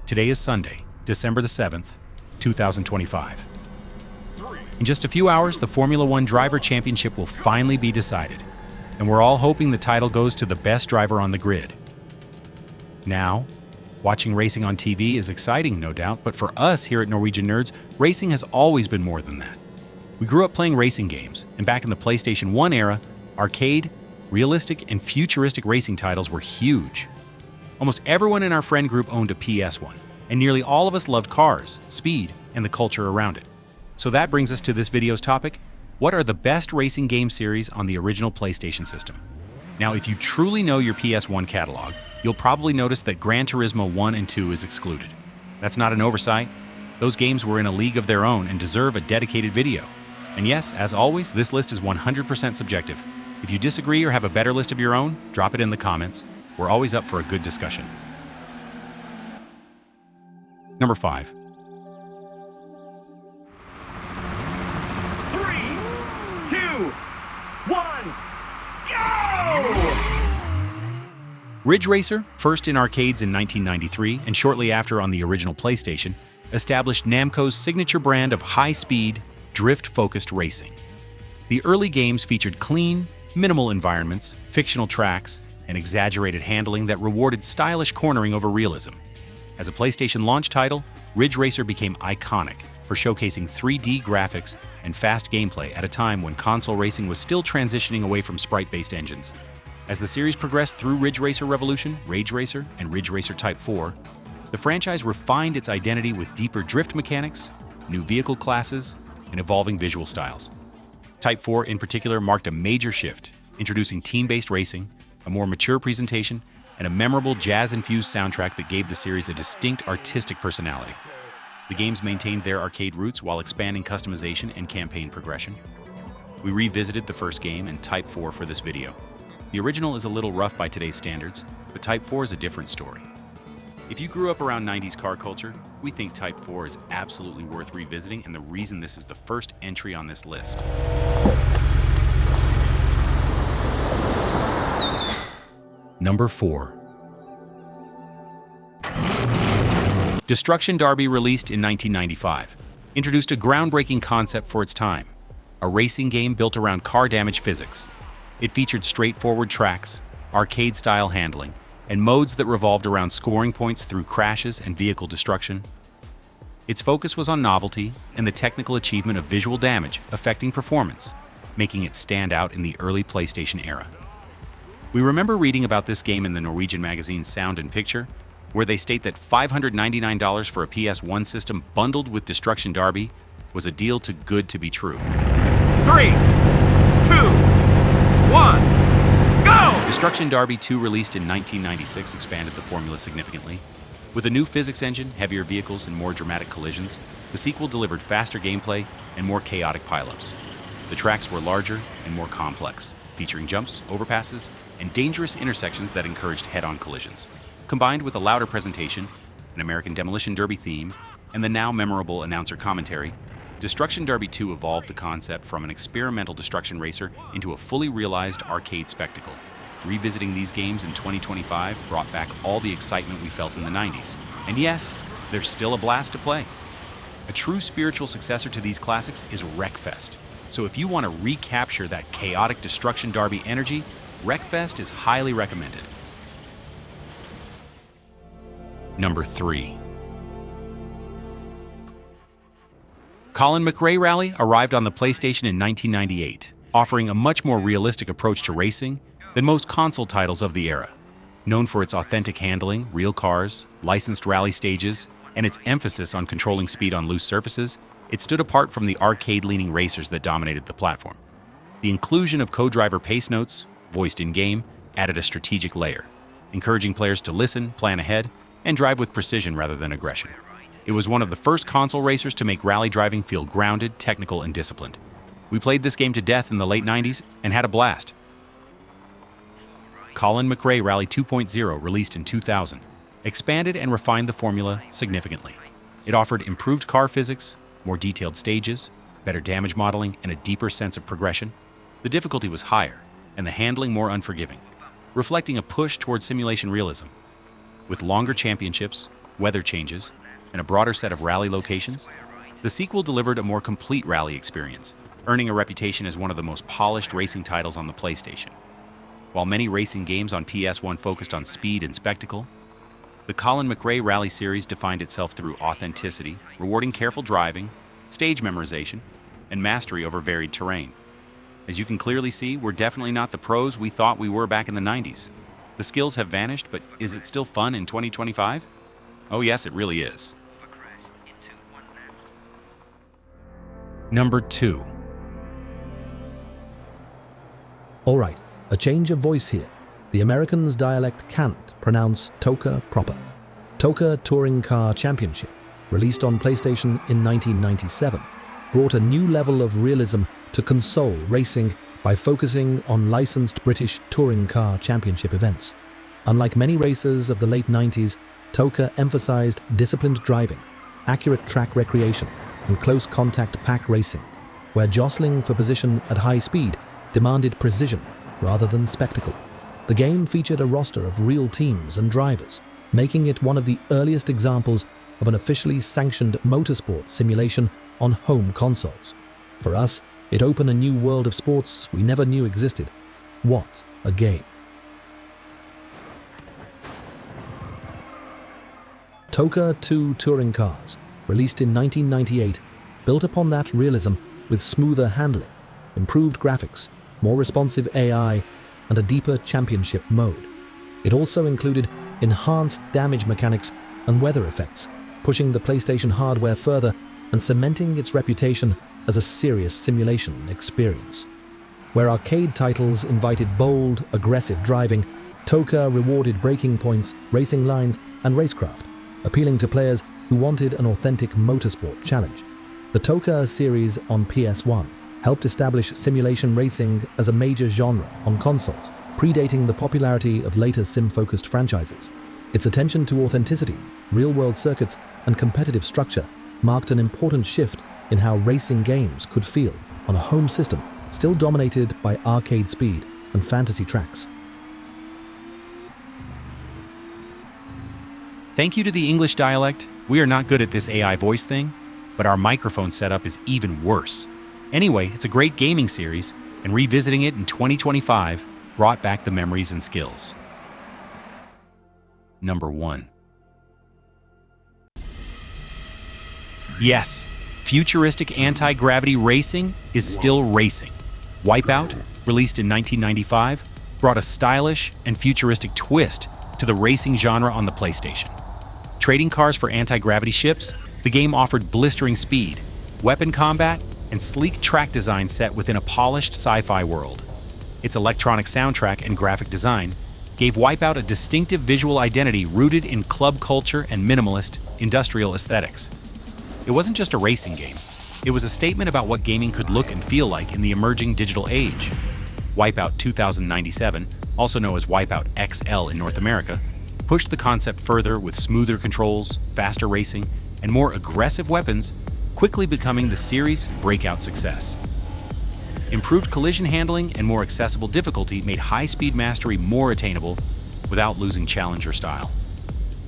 Today is Sunday, December the 7th, 2025. In just a few hours, the Formula One Driver Championship will finally be decided, and we're all hoping the title goes to the best driver on the grid. Now, watching racing on TV is exciting, no doubt, but for us here at Norwegian Nerds, racing has always been more than that. We grew up playing racing games, and back in the PlayStation 1 era, arcade, realistic, and futuristic racing titles were huge. Almost everyone in our friend group owned a PS1, and nearly all of us loved cars, speed, and the culture around it. So that brings us to this video's topic: what are the best racing game series on the original PlayStation system? Now, if you truly know your PS1 catalog, you'll probably notice that Gran Turismo 1 and 2 is excluded. That's not an oversight. Those games were in a league of their own and deserve a dedicated video. And yes, as always, this list is 100% subjective. If you disagree or have a better list of your own, drop it in the comments. We're always up for a good discussion. Number 5. 3, 2, 1, go! Ridge Racer, first in arcades in 1993 and shortly after on the original PlayStation, established Namco's signature brand of high-speed, drift-focused racing. The early games featured clean, minimal environments, fictional tracks, and exaggerated handling that rewarded stylish cornering over realism. As a PlayStation launch title, Ridge Racer became iconic for showcasing 3D graphics and fast gameplay at a time when console racing was still transitioning away from sprite-based engines. As the series progressed through Ridge Racer Revolution, Rage Racer, and Ridge Racer Type 4, the franchise refined its identity with deeper drift mechanics, new vehicle classes, and evolving visual styles. Type 4 in particular marked a major shift, introducing team-based racing, a more mature presentation, and a memorable jazz-infused soundtrack that gave the series a distinct artistic personality. The games maintained their arcade roots while expanding customization and campaign progression. We revisited the first game and Type 4 for this video. The original is a little rough by today's standards, but Type 4 is a different story. If you grew up around 90s car culture, we think Type 4 is absolutely worth revisiting, and the reason this is the first entry on this list. Number 4. Destruction Derby, released in 1995, introduced a groundbreaking concept for its time: a racing game built around car damage physics. It featured straightforward tracks, arcade-style handling, and modes that revolved around scoring points through crashes and vehicle destruction. Its focus was on novelty and the technical achievement of visual damage affecting performance, making it stand out in the early PlayStation era. We remember reading about this game in the Norwegian magazine Sound and Picture, where they state that $599 for a PS1 system bundled with Destruction Derby was a deal too good to be true. 3, 2, 1, go! Destruction Derby 2, released in 1996, expanded the formula significantly. With a new physics engine, heavier vehicles, and more dramatic collisions, the sequel delivered faster gameplay and more chaotic pileups. The tracks were larger and more complex, featuring jumps, overpasses, and dangerous intersections that encouraged head-on collisions. Combined with a louder presentation, an American Demolition Derby theme, and the now memorable announcer commentary, Destruction Derby 2 evolved the concept from an experimental destruction racer into a fully realized arcade spectacle. Revisiting these games in 2025 brought back all the excitement we felt in the 90s. And yes, they're still a blast to play. A true spiritual successor to these classics is Wreckfest. So if you want to recapture that chaotic Destruction Derby energy, Wreckfest is highly recommended. Number 3. Colin McRae Rally arrived on the PlayStation in 1998, offering a much more realistic approach to racing than most console titles of the era. Known for its authentic handling, real cars, licensed rally stages, and its emphasis on controlling speed on loose surfaces, it stood apart from the arcade-leaning racers that dominated the platform. The inclusion of co-driver pace notes, voiced in-game, added a strategic layer, encouraging players to listen, plan ahead, and drive with precision rather than aggression. It was one of the first console racers to make rally driving feel grounded, technical, and disciplined. We played this game to death in the late 90s and had a blast. Colin McRae Rally 2.0, released in 2000, expanded and refined the formula significantly. It offered improved car physics, more detailed stages, better damage modeling, and a deeper sense of progression. The difficulty was higher, and the handling more unforgiving, reflecting a push toward simulation realism. With longer championships, weather changes, and a broader set of rally locations, the sequel delivered a more complete rally experience, earning a reputation as one of the most polished racing titles on the PlayStation. While many racing games on PS1 focused on speed and spectacle, the Colin McRae Rally series defined itself through authenticity, rewarding careful driving, stage memorization, and mastery over varied terrain. As you can clearly see, we're definitely not the pros we thought we were back in the 90s. The skills have vanished, but is it still fun in 2025? Oh yes, it really is. Number 2. All right, a change of voice here. The Americans' dialect can't pronounce toca proper. Toca Touring Car Championship, released on PlayStation in 1997, brought a new level of realism to console racing by focusing on licensed British touring car championship events. Unlike many racers of the late 90s, toca emphasized disciplined driving, accurate track recreation, and close contact pack racing, where jostling for position at high speed demanded precision rather than spectacle. The game featured a roster of real teams and drivers, making it one of the earliest examples of an officially sanctioned motorsport simulation on home consoles. For us, it opened a new world of sports we never knew existed. What a game! Toca 2 Touring Cars, released in 1998, built upon that realism with smoother handling, improved graphics, more responsive AI, and a deeper championship mode. It also included enhanced damage mechanics and weather effects, pushing the PlayStation hardware further and cementing its reputation as a serious simulation experience. Where arcade titles invited bold, aggressive driving, toca rewarded braking points, racing lines, and racecraft, appealing to players who wanted an authentic motorsport challenge. The toca series on PS1 helped establish simulation racing as a major genre on consoles, predating the popularity of later sim-focused franchises. Its attention to authenticity, real-world circuits, and competitive structure marked an important shift in how racing games could feel on a home system still dominated by arcade speed and fantasy tracks. Thank you to the English dialect. We are not good at this AI voice thing, but our microphone setup is even worse. Anyway, it's a great gaming series, and revisiting it in 2025 brought back the memories and skills. Number 1. Yes, futuristic anti-gravity racing is still racing. Wipeout, released in 1995, brought a stylish and futuristic twist to the racing genre on the PlayStation. Trading cars for anti-gravity ships, the game offered blistering speed, weapon combat, and sleek track design set within a polished sci-fi world. Its electronic soundtrack and graphic design gave Wipeout a distinctive visual identity rooted in club culture and minimalist, industrial aesthetics. It wasn't just a racing game. It was a statement about what gaming could look and feel like in the emerging digital age. Wipeout 2097, also known as Wipeout XL in North America, pushed the concept further with smoother controls, faster racing, and more aggressive weapons, quickly becoming the series' breakout success. Improved collision handling and more accessible difficulty made high-speed mastery more attainable without losing challenger style.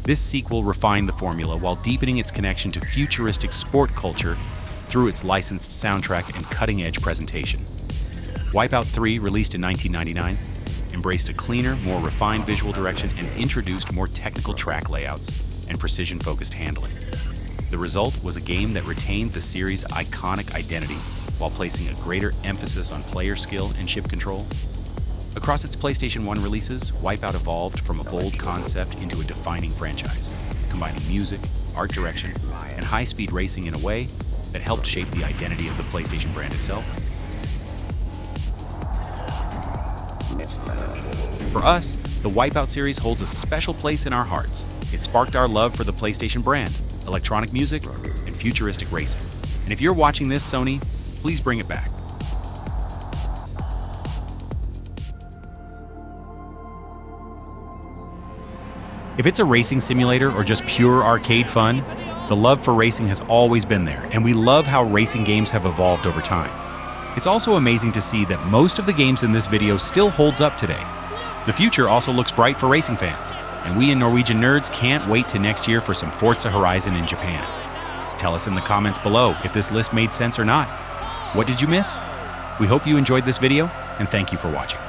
This sequel refined the formula while deepening its connection to futuristic sport culture through its licensed soundtrack and cutting-edge presentation. Wipeout 3, released in 1999, embraced a cleaner, more refined visual direction and introduced more technical track layouts and precision-focused handling. The result was a game that retained the series' iconic identity while placing a greater emphasis on player skill and ship control. Across its PlayStation 1 releases, Wipeout evolved from a bold concept into a defining franchise, combining music, art direction, and high-speed racing in a way that helped shape the identity of the PlayStation brand itself. For us, the Wipeout series holds a special place in our hearts. It sparked our love for the PlayStation brand, electronic music, and futuristic racing. And if you're watching this, Sony, please bring it back. If it's a racing simulator or just pure arcade fun, the love for racing has always been there, and we love how racing games have evolved over time. It's also amazing to see that most of the games in this video still holds up today. The future also looks bright for racing fans, And we in Norwegian Nerds can't wait to next year for some Forza Horizon in Japan. Tell us in the comments below if this list made sense or not. What did you miss? We hope you enjoyed this video, and thank you for watching.